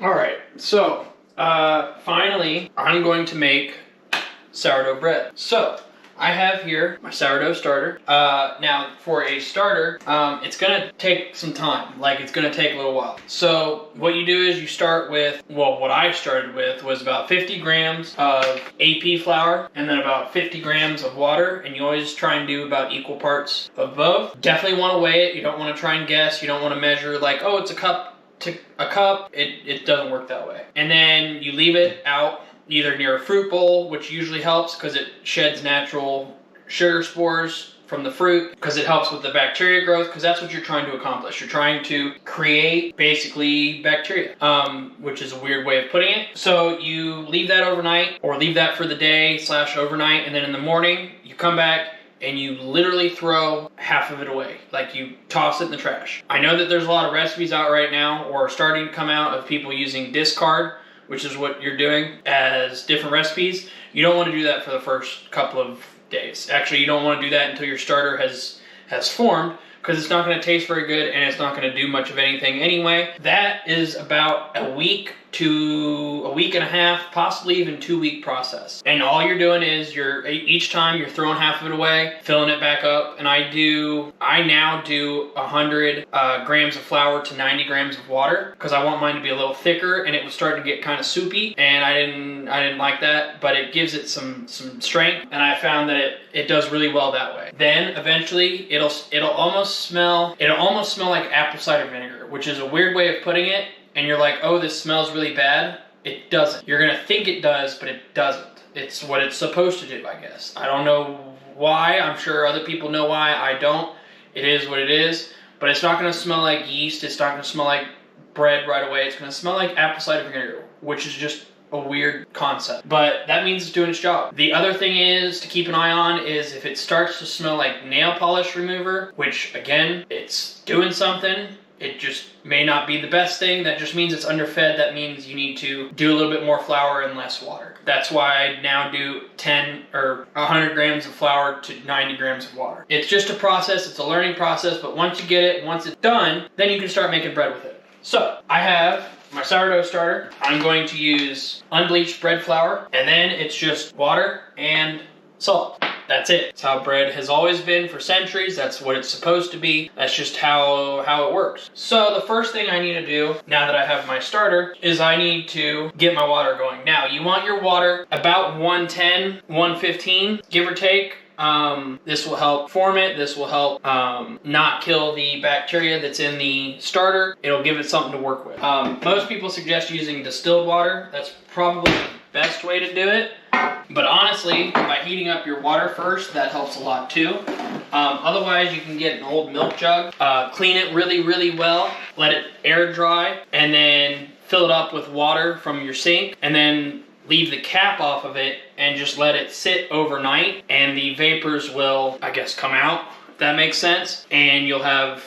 All right, so finally, I'm going to make sourdough bread. So I have here my sourdough starter. Now for a starter, it's gonna take some time. Like, it's gonna take a little while. So what you do is you start with, well, what I started with was about 50 grams of AP flour and then about 50 grams of water. And you always try and do about equal parts of both. Definitely want to weigh it. You don't want to try and guess. You don't want to measure like, oh, it's a cup to a cup. It doesn't work that way. And then you leave it out either near a fruit bowl, which usually helps because it sheds natural sugar spores from the fruit, because it helps with the bacteria growth, because that's what you're trying to accomplish. You're trying to create basically bacteria, which is a weird way of putting it. So you leave that overnight, or leave that for the day / overnight, and then in the morning you come back and you literally throw half of it away. Like, you toss it in the trash. I know that there's a lot of recipes out right now, or starting to come out, of people using discard, which is what you're doing, as different recipes. You don't want to do that for the first couple of days. Actually, you don't want to do that until your starter has formed, because it's not going to taste very good and it's not going to do much of anything anyway. That is about a week to a week and a half, possibly even 2-week process. And all you're doing is each time you're throwing half of it away, filling it back up. And I now do 100 grams of flour to 90 grams of water, because I want mine to be a little thicker, and it was starting to get kind of soupy, and I didn't like that, but it gives it some strength, and I found that it does really well that way. Then eventually it'll almost smell like apple cider vinegar, which is a weird way of putting it. And you're like, oh, this smells really bad. It doesn't. You're gonna think it does, but it doesn't. It's what it's supposed to do, I guess. I don't know why. I'm sure other people know why. I don't. It is what it is. But it's not gonna smell like yeast. It's not gonna smell like bread right away. It's gonna smell like apple cider vinegar, which is just a weird concept. But that means it's doing its job. The other thing is to keep an eye on is if it starts to smell like nail polish remover, which again, it's doing something. It just may not be the best thing. That just means it's underfed. That means you need to do a little bit more flour and less water. That's why I now do 10 or 100 grams of flour to 90 grams of water. It's just a process. It's a learning process. But once you get it, once it's done, then you can start making bread with it. So I have my sourdough starter. I'm going to use unbleached bread flour, and then it's just water and salt. That's it. That's how bread has always been for centuries. That's what it's supposed to be. That's just how it works. So the first thing I need to do, now that I have my starter, is I need to get my water going. Now, you want your water about 110, 115, give or take. This will help form it. This will help not kill the bacteria that's in the starter. It'll give it something to work with. Most people suggest using distilled water. That's probably the best way to do it. But honestly, by heating up your water first, that helps a lot too. Otherwise, you can get an old milk jug, clean it really, really well, let it air dry, and then fill it up with water from your sink, and then leave the cap off of it and just let it sit overnight, and the vapors will, I guess, come out, if that makes sense, and you'll have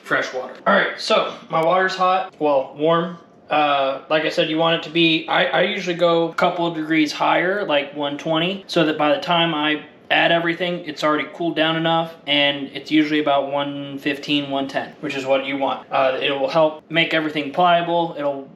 fresh water. All right, so my water's hot, well, warm. Like I said, you want it to be, I usually go a couple of degrees higher, like 120, so that by the time I add everything, it's already cooled down enough, and it's usually about 115, 110, which is what you want. It will help make everything pliable. It'll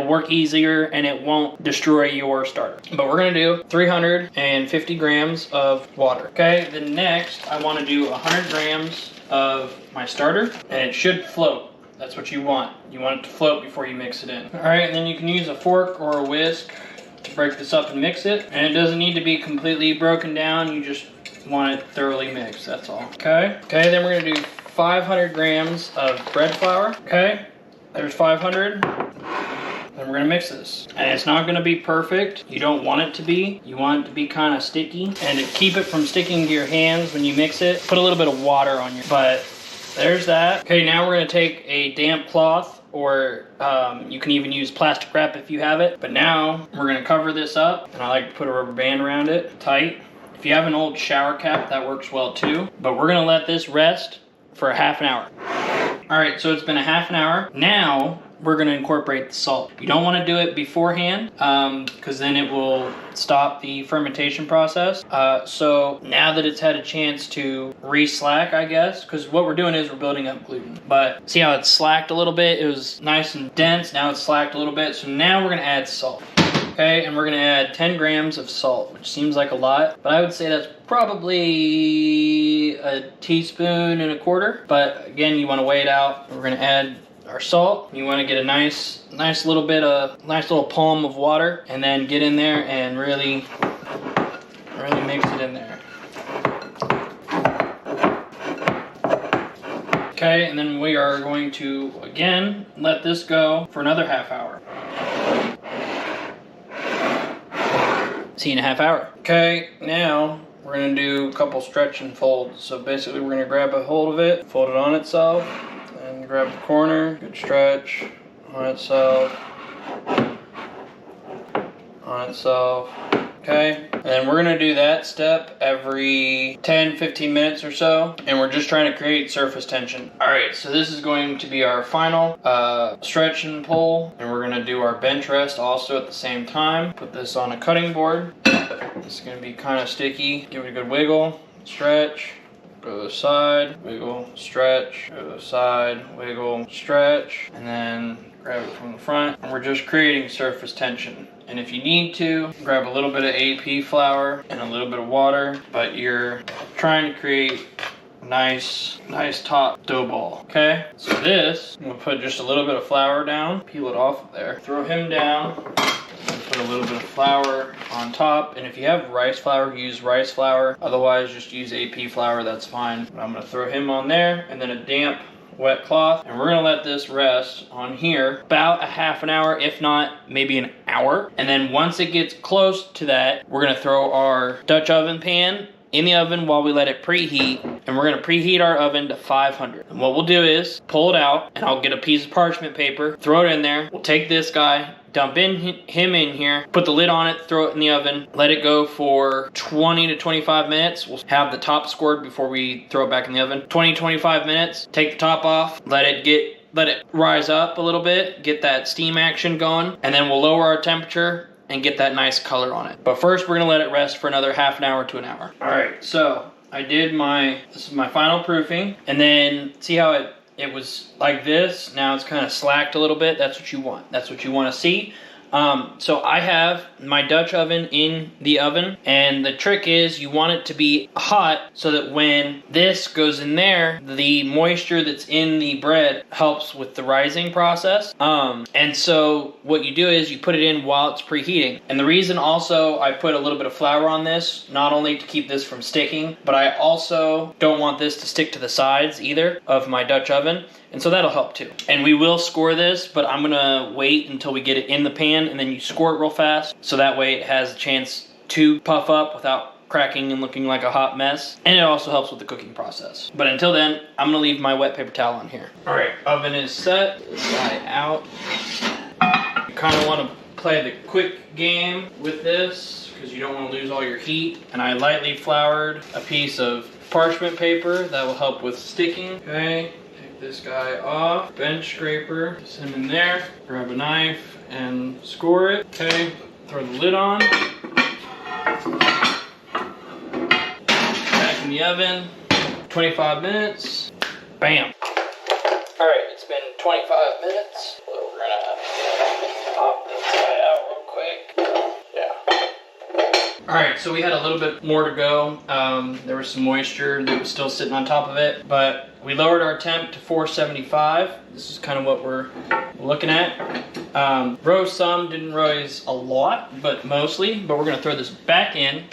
work easier, and it won't destroy your starter. But we're gonna do 350 grams of water. Okay, then next I want to do 100 grams of my starter, and it should float. That's what you want. You want it to float before you mix it in. All right, and then you can use a fork or a whisk to break this up and mix it. And it doesn't need to be completely broken down. You just want it thoroughly mixed, that's all. Okay, then we're gonna do 500 grams of bread flour. Okay, there's 500. Then we're gonna mix this. And it's not gonna be perfect. You don't want it to be. You want it to be kind of sticky. And to keep it from sticking to your hands when you mix it, put a little bit of water on your, but there's that. Okay, now we're gonna take a damp cloth, or you can even use plastic wrap if you have it. But now we're gonna cover this up, and I like to put a rubber band around it, tight. If you have an old shower cap, that works well too. But we're gonna let this rest for a half an hour. All right, so it's been a half an hour. Now we're gonna incorporate the salt. You don't wanna do it beforehand, because then it will stop the fermentation process. So now that it's had a chance to re-slack, I guess, because what we're doing is we're building up gluten. But see how it's slacked a little bit? It was nice and dense, now it's slacked a little bit. So now we're gonna add salt. Okay, and we're gonna add 10 grams of salt, which seems like a lot, but I would say that's probably a teaspoon and a quarter. But again, you wanna weigh it out. We're gonna add our salt. You wanna get a nice little palm of water, and then get in there and really mix it in there. Okay, and then we are going to, again, let this go for another half hour. See you in a half hour. Okay, now we're gonna do a couple stretch and folds. So basically we're gonna grab a hold of it, fold it on itself, and grab the corner, good stretch, on itself, okay? And then we're gonna do that step every 10-15 minutes or so, and we're just trying to create surface tension. All right, so this is going to be our final stretch and pull, and we're gonna do our bench rest also at the same time. Put this on a cutting board. It's gonna be kind of sticky. Give it a good wiggle, stretch, go to the side, wiggle, stretch, go to the side, wiggle, stretch, and then grab it from the front. And we're just creating surface tension. And if you need to, grab a little bit of AP flour and a little bit of water, but you're trying to create a nice top dough ball, okay? So this, I'm gonna put just a little bit of flour down, peel it off of there, throw him down, and put a little bit of flour on top. And if you have rice flour, use rice flour. Otherwise, just use AP flour, that's fine. But I'm gonna throw him on there, and then a damp wet cloth, and we're gonna let this rest on here about a half an hour, if not maybe an hour. And then once it gets close to that, we're gonna throw our Dutch oven pan in the oven while we let it preheat, and we're gonna preheat our oven to 500. And what we'll do is pull it out, and I'll get a piece of parchment paper, throw it in there. We'll take this guy, dump him in here, put the lid on it, throw it in the oven, let it go for 20 to 25 minutes. We'll have the top scored before we throw it back in the oven. 20-25 minutes, take the top off, let it rise up a little bit, get that steam action going, and then we'll lower our temperature and get that nice color on it. But first we're gonna let it rest for another half an hour to an hour. All right, so I did this is my final proofing, and then see how it was like this. Now it's kind of slacked a little bit. That's what you want. That's what you want to see. So I have my Dutch oven in the oven, and the trick is you want it to be hot so that when this goes in there, the moisture that's in the bread helps with the rising process. And so what you do is you put it in while it's preheating. And the reason also I put a little bit of flour on this, not only to keep this from sticking, but I also don't want this to stick to the sides either of my Dutch oven. And so that'll help too. And we will score this, but I'm gonna wait until we get it in the pan, and then you score it real fast, so that way it has a chance to puff up without cracking and looking like a hot mess. And it also helps with the cooking process. But until then, I'm gonna leave my wet paper towel on here. All right, oven is set. This guy out. You kind of want to play the quick game with this because you don't want to lose all your heat. And I lightly floured a piece of parchment paper that will help with sticking. Okay. This guy off, bench scraper, just him in there, grab a knife and score it. Okay, throw the lid on. Back in the oven, 25 minutes, bam. All right, it's been 25 minutes. So we're gonna pop this guy out real quick. Yeah. All right, so we had a little bit more to go. There was some moisture that was still sitting on top of it, but we lowered our temp to 475. This is kind of what we're looking at. Rose some, didn't rise a lot, but mostly. But we're gonna throw this back in,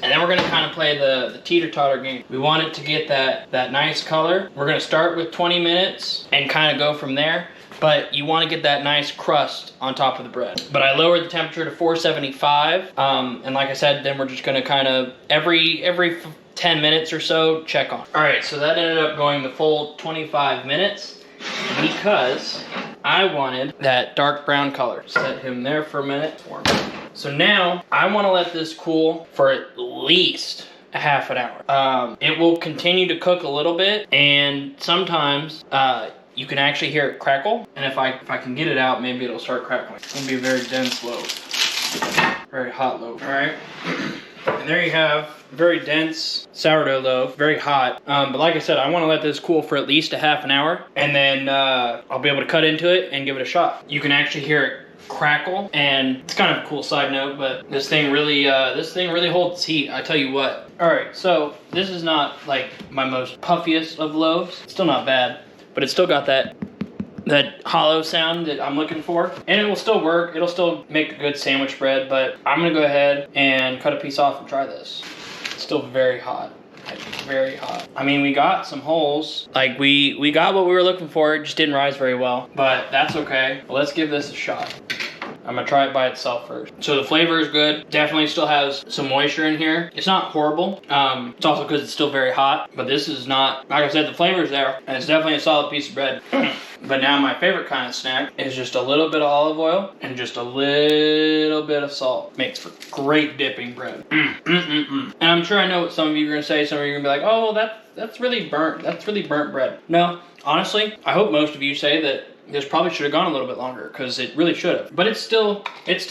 and then we're gonna kind of play the teeter-totter game. We want it to get that nice color. We're gonna start with 20 minutes and kind of go from there. But you want to get that nice crust on top of the bread. But I lowered the temperature to 475, and like I said, then we're just gonna kind of every 10 minutes or so check on. All right, so that ended up going the full 25 minutes because I wanted that dark brown color. Set him there for a minute. So now I want to let this cool for at least a half an hour. It will continue to cook a little bit, and sometimes you can actually hear it crackle. And if I can get it out, maybe it'll start crackling. It's gonna be a very dense loaf, very hot loaf. All right, and there you have very dense sourdough loaf, very hot. But like I said, I want to let this cool for at least a half an hour, and then I'll be able to cut into it and give it a shot. You can actually hear it crackle, and it's kind of a cool side note, but this thing really holds heat, I tell you what. All right, so this is not like my most puffiest of loaves. It's still not bad, but it's still got that hollow sound that I'm looking for, and it will still work. It'll still make a good sandwich bread, but I'm gonna go ahead and cut a piece off and try this. It's still very hot. Like, very hot. I mean, we got some holes. Like, we got what we were looking for. It just didn't rise very well, but that's okay. Well, let's give this a shot. I'm gonna try it by itself first. So the flavor is good. Definitely still has some moisture in here. It's not horrible. It's also because it's still very hot, but this is not, like I said, the flavor is there, and it's definitely a solid piece of bread. But now my favorite kind of snack is just a little bit of olive oil and just a little bit of salt. Makes for great dipping bread. And I'm sure I know what some of you are gonna say. Some of you are gonna be like, oh, well, that's really burnt. That's really burnt bread. No, honestly, I hope most of you say that this probably should have gone a little bit longer, because it really should have. But it's still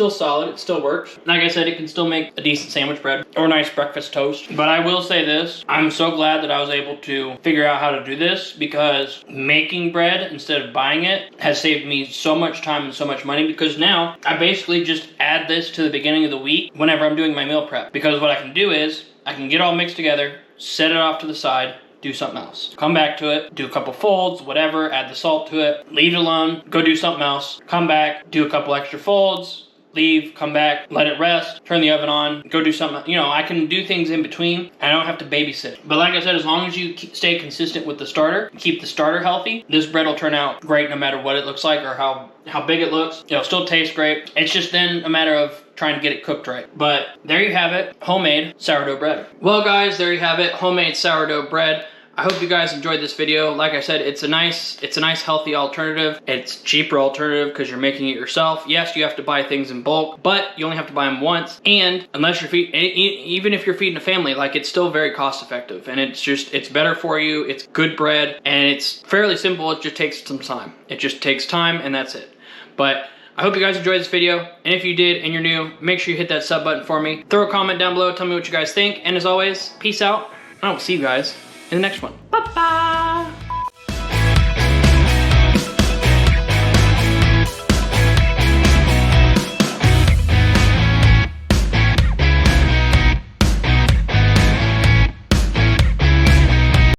solid. It still works. Like I said, it can still make a decent sandwich bread or a nice breakfast toast. But I will say this, I'm so glad that I was able to figure out how to do this, because making bread instead of buying it has saved me so much time and so much money, because now I basically just add this to the beginning of the week whenever I'm doing my meal prep. Because what I can do is I can get it all mixed together, set it off to the side, do something else. Come back to it, do a couple folds, whatever, add the salt to it, leave it alone, go do something else, come back, do a couple extra folds, leave, come back, let it rest, turn the oven on, go do something. You know, I can do things in between, and I don't have to babysit it. But like I said, as long as you stay consistent with the starter, keep the starter healthy, this bread will turn out great no matter what it looks like or how big it looks. It'll still taste great. It's just then a matter of trying to get it cooked right. But there you have it, homemade sourdough bread. Well guys, there you have it, homemade sourdough bread. I hope you guys enjoyed this video. Like I said, it's a nice healthy alternative. It's cheaper alternative because you're making it yourself. Yes, you have to buy things in bulk, but you only have to buy them once. And unless you're even if you're feeding a family, like, it's still very cost effective, and it's better for you. It's good bread, and it's fairly simple. It just takes some time. It just takes time, and that's it. But I hope you guys enjoyed this video, and if you did and you're new, make sure you hit that sub button for me. Throw a comment down below, tell me what you guys think, and as always, peace out, and I will see you guys in the next one. Bye-bye!